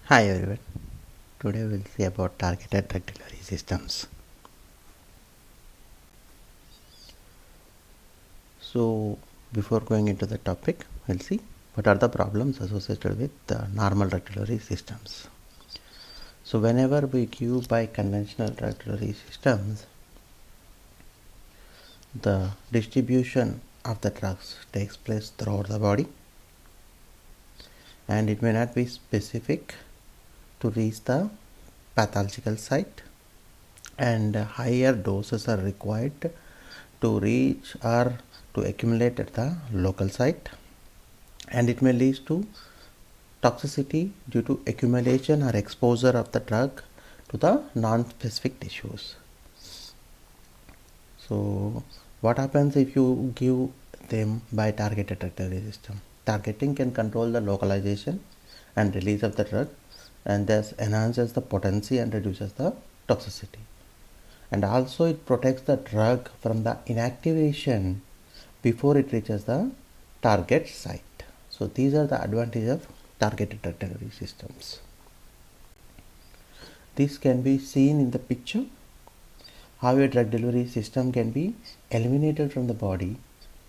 Hi everyone. Today we'll see about targeted drug delivery systems. So before going into the topic, we'll see what are the problems associated with normal drug delivery systems. So whenever we give by conventional drug delivery systems, the distribution of the drugs takes place throughout the body, and it may not be specific to reach the pathological site, and higher doses are required to reach or to accumulate at the local site, and it may lead to toxicity due to accumulation or exposure of the drug to the non-specific tissues. So what happens if you give them by targeted drug delivery system? Targeting can control the localization and release of the drug, and thus enhances the potency and reduces the toxicity. And also it protects the drug from the inactivation before it reaches the target site. So these are the advantages of targeted drug delivery systems. This can be seen in the picture how a drug delivery system can be eliminated from the body.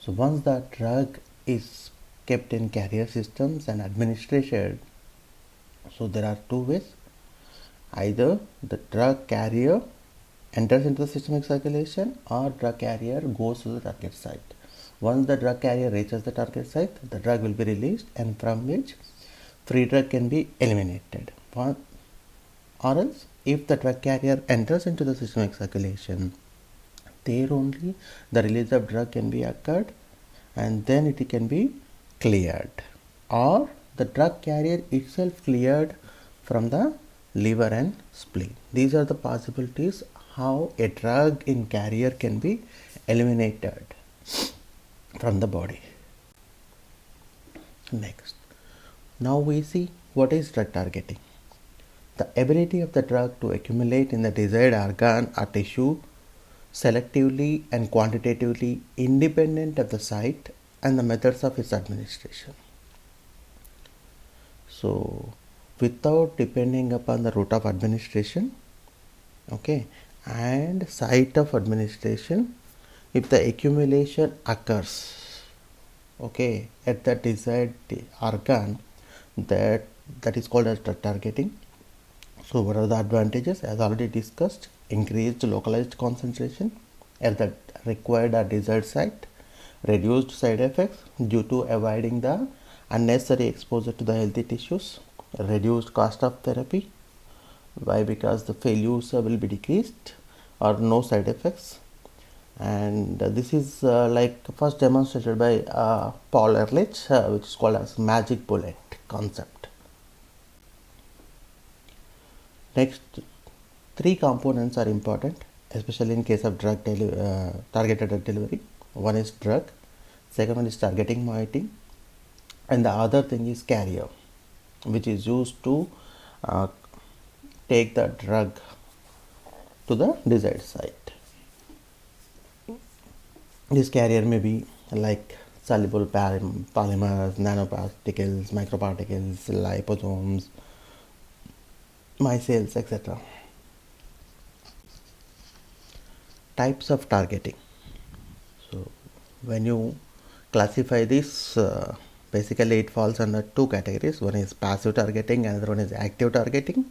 So once the drug is kept in carrier systems and administered, so there are two ways. Either the drug carrier enters into the systemic circulation or drug carrier goes to the target site. Once the drug carrier reaches the target site, the drug will be released, and from which free drug can be eliminated. Or else, if the drug carrier enters into the systemic circulation, there only the release of drug can be occurred, and then it can be cleared, or the drug carrier itself cleared from the liver and spleen. These are the possibilities how a drug in carrier can be eliminated from the body. Next, now we see what is drug targeting. The ability of the drug to accumulate in the desired organ or tissue selectively and quantitatively independent of the site and the methods of its administration. So without depending upon the route of administration, okay, and site of administration, if the accumulation occurs, okay, at the desired organ, that is called as drug targeting. So what are the advantages? As already discussed, increased localized concentration at the required or desired site, reduced side effects due to avoiding the unnecessary exposure to the healthy tissues, reduced cost of therapy. Why? Because the failures will be decreased or no side effects. And this is like first demonstrated by Paul Ehrlich, which is called as magic bullet concept. Next, three components are important, especially in case of targeted drug delivery. One is drug, second one is targeting moiety, and the other thing is carrier, which is used to take the drug to the desired site. This carrier may be like soluble polymers, nanoparticles, microparticles, liposomes, micelles, etc. Types of targeting. So when you classify this, basically it falls under two categories. One is passive targeting, another one is active targeting.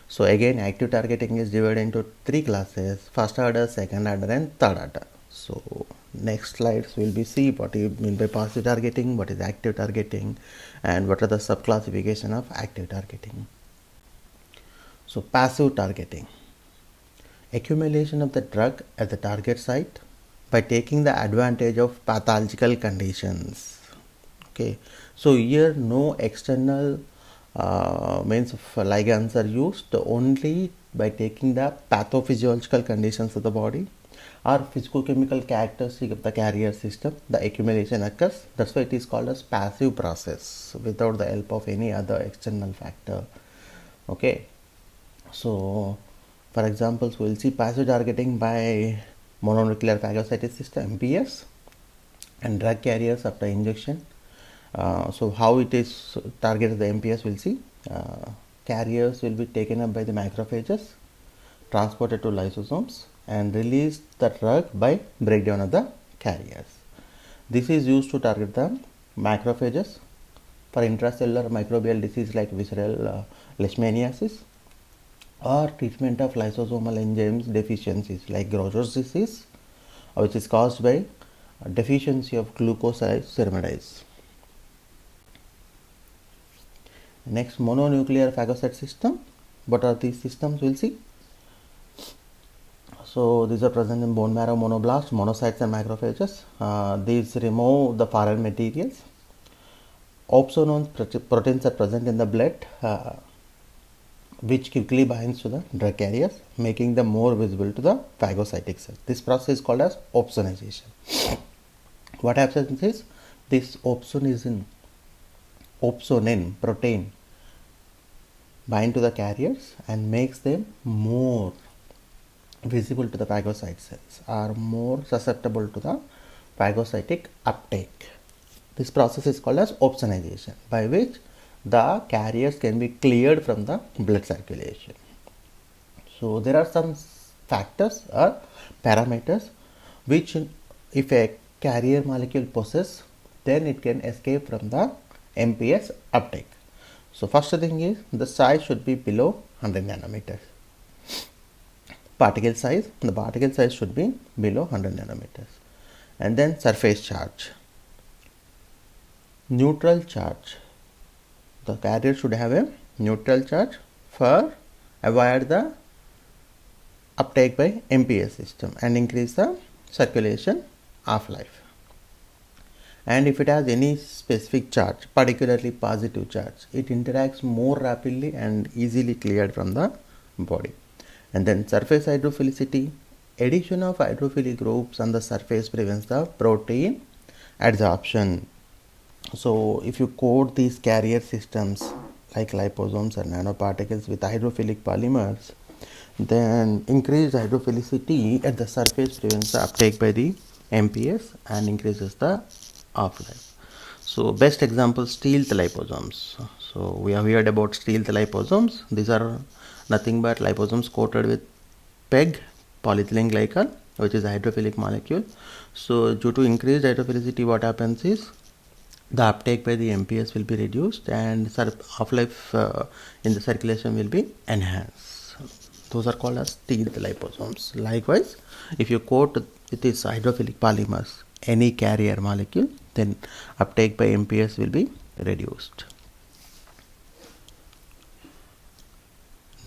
So again, active targeting is divided into three classes: first order, second order, and third order. So next slides will be see what you mean by passive targeting, what is active targeting, and what are the subclassification of active targeting. So passive targeting, accumulation of the drug at the target site by taking the advantage of pathological conditions. Okay, so here no external means of ligands are used, only by taking the pathophysiological conditions of the body or physicochemical characteristic of the carrier system, the accumulation occurs. That's why it is called as passive process without the help of any other external factor. Okay, so for example, we'll see passive targeting by mononuclear phagocytic system MPS and drug carriers after injection. So how it is targeted the MPS we'll see. carriers will be taken up by the macrophages, transported to lysosomes, and release the drug by breakdown of the carriers. This is used to target the macrophages for intracellular microbial disease like visceral leishmaniasis, or treatment of lysosomal enzymes deficiencies like Gaucher's disease, which is caused by deficiency of glucoceramidase. Next, mononuclear phagocyte system. What are these systems? We'll see. So these are present in bone marrow monoblasts, monocytes and macrophages. These remove the foreign materials. Opsonome proteins are present in the blood, which quickly binds to the drug carriers, making them more visible to the phagocytic cells. This process is called as opsonization. What happens is this opsonin protein bind to the carriers and makes them more visible to the phagocyte cells, are more susceptible to the phagocytic uptake. This process is called as opsonization, by which the carriers can be cleared from the blood circulation. So there are some factors or parameters which, if a carrier molecule possesses, then it can escape from the MPS uptake. So first thing is the size should be below 100 nanometers. Particle size, the particle size should be below 100 nanometers. And then surface charge. Neutral charge. The carrier should have a neutral charge for avoid the uptake by MPS system and increase the circulation half-life. And if it has any specific charge, particularly positive charge, it interacts more rapidly and easily cleared from the body. And then surface hydrophilicity. Addition of hydrophilic groups on the surface prevents the protein adsorption. So if you coat these carrier systems like liposomes or nanoparticles with hydrophilic polymers, then increased hydrophilicity at the surface prevents the uptake by the MPS and increases the half-life. So best example, stealth liposomes. So we have heard about stealth liposomes. These are nothing but liposomes coated with PEG, polyethylene glycol, which is a hydrophilic molecule. So due to increased hydrophilicity, what happens is the uptake by the MPS will be reduced and half-life in the circulation will be enhanced. Those are called as stealth liposomes. Likewise, if you coat with these hydrophilic polymers any carrier molecule, then uptake by MPS will be reduced.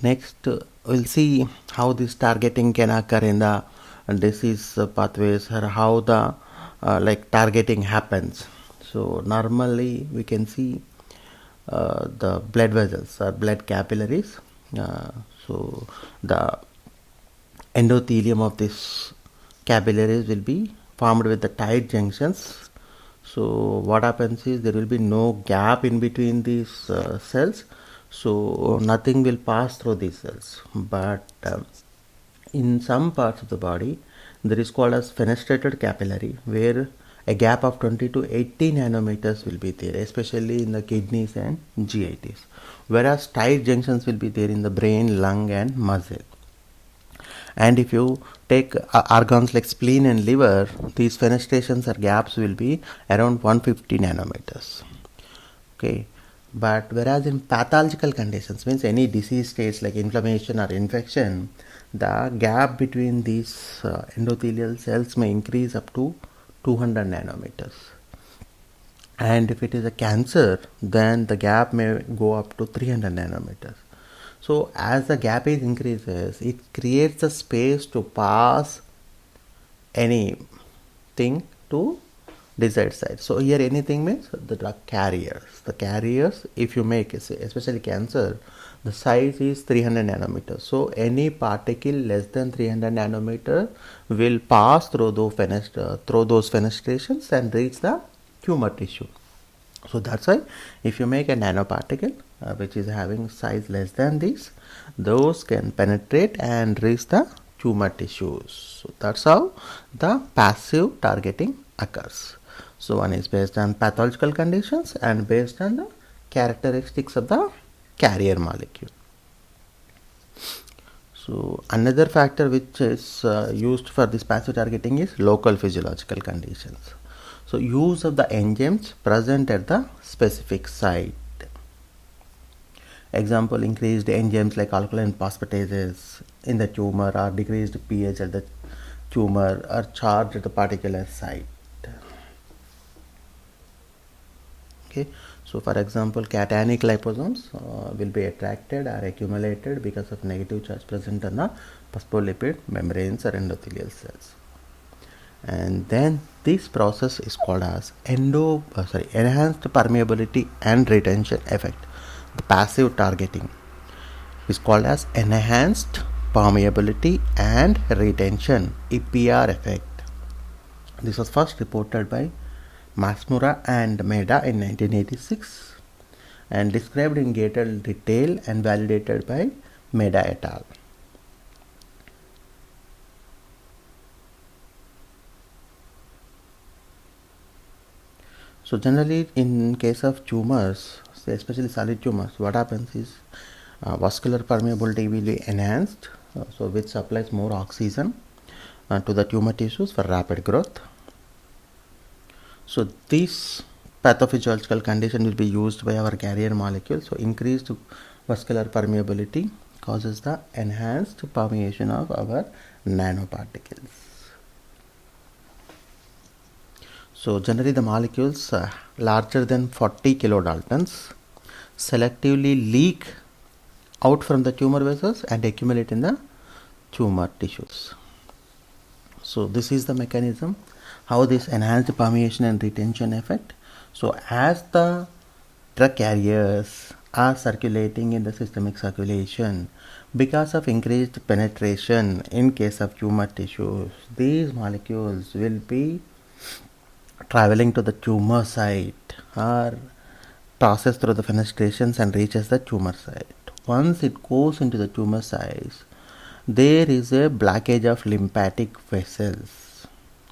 Next, we'll see how this targeting can occur in the disease pathways, or how the targeting happens. So normally we can see the blood vessels or blood capillaries. So the endothelium of this capillaries will be formed with the tight junctions. So what happens is there will be no gap in between these cells. So nothing will pass through these cells. But in some parts of the body, there is called as fenestrated capillary, where a gap of 20 to 80 nanometers will be there, especially in the kidneys and GITs, whereas tight junctions will be there in the brain, lung and muscle. And if you take organs like spleen and liver, these fenestrations or gaps will be around 150 nanometers. Okay, but whereas in pathological conditions, means any disease states like inflammation or infection, the gap between these endothelial cells may increase up to 200 nanometers. And if it is a cancer, then the gap may go up to 300 nanometers. So as the gap increases, it creates a space to pass anything to desired side. So here anything means the drug carriers. The carriers, if you make, especially cancer, the size is 300 nanometers. So any particle less than 300 nanometer will pass through those fenestrations and reach the tumor tissue. So that's why if you make a nanoparticle which is having size less than this, those can penetrate and reach the tumor tissues. So that's how the passive targeting occurs. So one is based on pathological conditions and based on the characteristics of the carrier molecule. So another factor which is used for this passive targeting is local physiological conditions. So use of the enzymes present at the specific site. Example, increased enzymes like alkaline phosphatases in the tumor, or decreased pH at the tumor, or charge at the particular site. Okay, so for example, cationic liposomes will be attracted or accumulated because of negative charge present on the phospholipid membranes or endothelial cells. And then this process is called as enhanced permeability and retention effect. The passive targeting is called as enhanced permeability and retention, EPR effect. This was first reported by Masmura and Meda in 1986 and described in greater detail and validated by Meda et al. So generally in case of tumors, especially solid tumors, what happens is vascular permeability will be enhanced, so which supplies more oxygen to the tumor tissues for rapid growth. So this pathophysiological condition will be used by our carrier molecule. So increased vascular permeability causes the enhanced permeation of our nanoparticles. So generally the molecules larger than 40 kilodaltons selectively leak out from the tumor vessels and accumulate in the tumor tissues. So this is the mechanism how this enhanced permeation and retention effect. So as the drug carriers are circulating in the systemic circulation, because of increased penetration in case of tumor tissues, these molecules will be traveling to the tumor site or passes through the fenestrations and reaches the tumor site. Once it goes into the tumor site, there is a blockage of lymphatic vessels,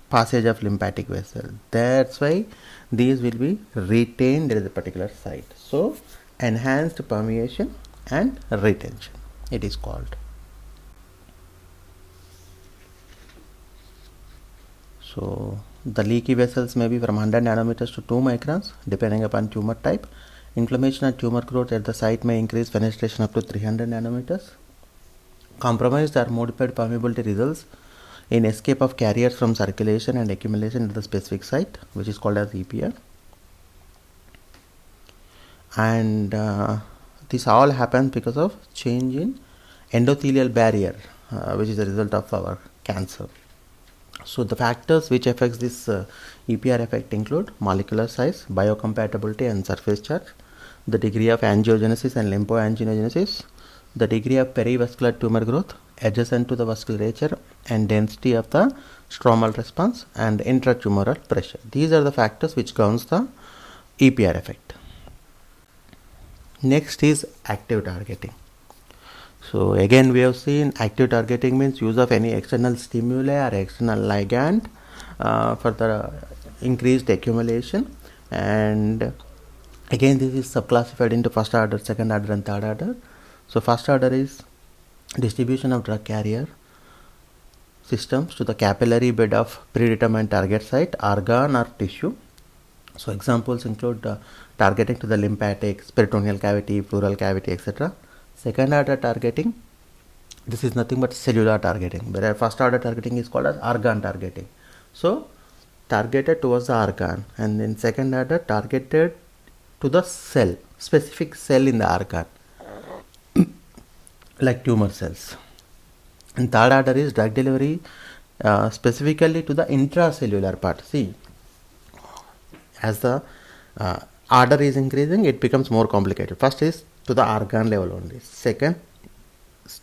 passage of lymphatic vessels. That's why these will be retained at the particular site. So enhanced permeation and retention it is called. So the leaky vessels may be from 100 nanometers to 2 microns depending upon tumor type. Inflammation and tumor growth at the site may increase fenestration up to 300 nanometers. Compromised or modified permeability results in escape of carriers from circulation and accumulation at the specific site, which is called as EPR. And this all happens because of change in endothelial barrier, which is a result of our cancer. So the factors which affects this EPR effect include molecular size, biocompatibility and surface charge, the degree of angiogenesis and lymphoangiogenesis, the degree of perivascular tumor growth adjacent to the vasculature, and density of the stromal response and intratumoral pressure. These are the factors which governs the EPR effect. Next is active targeting. So again we have seen active targeting means use of any external stimuli or external ligand for the increased accumulation, and again this is subclassified into first order, second order and third order. So first order is distribution of drug carrier systems to the capillary bed of predetermined target site, organ or tissue. So examples include targeting to the lymphatic, peritoneal cavity, pleural cavity, etc. Second order targeting, this is nothing but cellular targeting, whereas first order targeting is called as organ targeting. So targeted towards the organ, and then second order targeted to the cell, specific cell in the organ like tumor cells. And third order is drug delivery specifically to the intracellular part. See, as the order is increasing, it becomes more complicated. First is to the organ level only. Second,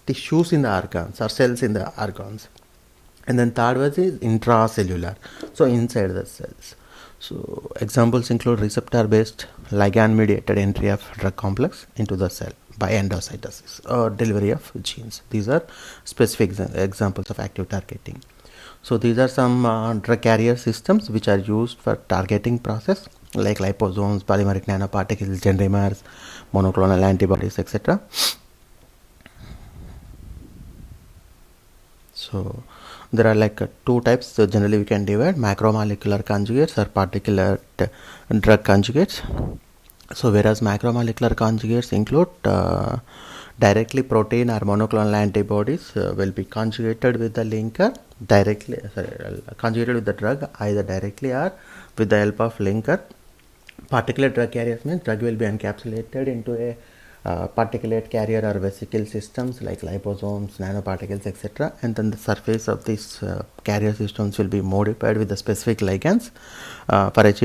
tissues in the organs or cells in the organs. And then third one is intracellular, so inside the cells. So examples include receptor based ligand mediated entry of drug complex into the cell by endocytosis or delivery of genes. These are specific examples of active targeting. So these are some drug carrier systems which are used for targeting process like liposomes, polymeric nanoparticles, gendrimers, monoclonal antibodies, etc. So there are like two types. So generally we can divide macromolecular conjugates or particulate drug conjugates. So whereas macromolecular conjugates include directly protein or monoclonal antibodies will be conjugated with the linker directly, conjugated with the drug either directly or with the help of linker. Particulate drug carriers means drug will be encapsulated into a particulate carrier or vesicle systems like liposomes, nanoparticles, etc. And then the surface of these carrier systems will be modified with the specific ligands for achieving